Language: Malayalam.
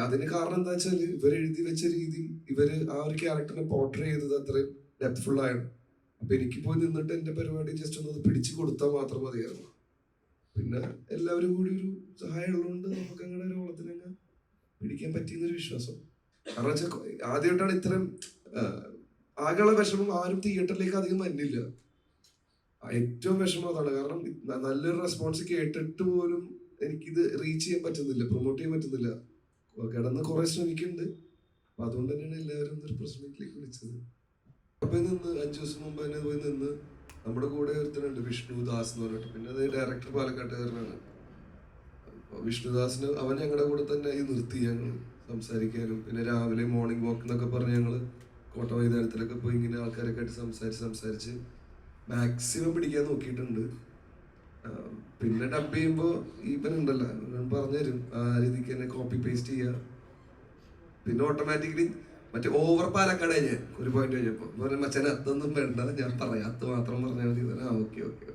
അതിന് കാരണം എന്താ വെച്ചാൽ ഇവർ എഴുതി വെച്ച രീതി, ഇവര് ആ ഒരു ക്യാരക്ടറിനെ പോർട്രേ ചെയ്തത് അത്രയും ഡെപ്ത്ഫുൾ ആണ്. അപ്പൊ എനിക്ക് പോയി നിന്നിട്ട് എന്റെ പരിപാടി ജസ്റ്റ് ഒന്ന് പിടിച്ചു കൊടുത്താൽ മാത്രം മതിയായിരുന്നു. പിന്നെ എല്ലാവരും കൂടി ഒരു സഹായം ഉള്ളതുകൊണ്ട് നമുക്ക് അങ്ങനെ ഒരു ഓളത്തിനങ്ങ് പിടിക്കാൻ പറ്റിയെന്നൊരു വിശ്വാസം. കാരണം വെച്ചാൽ ആദ്യമായിട്ടാണ് ഇത്രയും ആകെയുള്ള വിഷമം. ആരും തിയേറ്ററിലേക്ക് അധികം വന്നില്ല. ഏറ്റവും വിഷമം അതാണ്. കാരണം നല്ലൊരു റെസ്പോൺസ് കേട്ടിട്ട് പോലും എനിക്കിത് റീച്ച് ചെയ്യാൻ പറ്റുന്നില്ല, പ്രൊമോട്ട് ചെയ്യാൻ പറ്റുന്നില്ല. കിടന്ന് കുറെ ശ്രമിക്കുന്നുണ്ട്. അപ്പൊ അതുകൊണ്ട് തന്നെയാണ് എല്ലാവരും ഒരു പ്രസ് മീറ്റിലേക്ക് വിളിച്ചത്. അപ്പൊ നിന്ന് 5 ദിവസം മുമ്പ് തന്നെ പോയി നിന്ന് നമ്മുടെ കൂടെ ഒരുത്തനുണ്ട്, വിഷ്ണുദാസ് എന്ന് പറഞ്ഞിട്ട്. പിന്നെ അത് ഡയറക്ടർ പാലക്കാട്ടുകാരനാണ്. വിഷ്ണുദാസിന് അവൻ ഞങ്ങളുടെ കൂടെ തന്നെ ഈ നിർത്തി ഞങ്ങൾ സംസാരിക്കാനും. പിന്നെ രാവിലെ മോർണിംഗ് വാക്ക് എന്നൊക്കെ പറഞ്ഞ് ഞങ്ങള് കോട്ട മൈതാനത്തിലൊക്കെ പോയി ഇങ്ങനെ ആൾക്കാരൊക്കെ ആയിട്ട് സംസാരിച്ച് മാക്സിമം പിടിക്കാൻ നോക്കിയിട്ടുണ്ട്. പിന്നെ ഡബ് ചെയ്യുമ്പോ ഇവനുണ്ടല്ലോ, പറഞ്ഞുതരും ആ രീതിക്ക് തന്നെ കോപ്പി പേസ്റ്റ് ചെയ്യുക. പിന്നെ ഓട്ടോമാറ്റിക്കലി മറ്റേ ഓവർ പാലക്കാട് ഞാൻ ഒരു പോയിന്റ് കഴിഞ്ഞപ്പോ മച്ചനെ അതൊന്നും വേണ്ട, ഞാൻ പറയാത്ത മാത്രം പറഞ്ഞാൽ മതി. ഓക്കെ.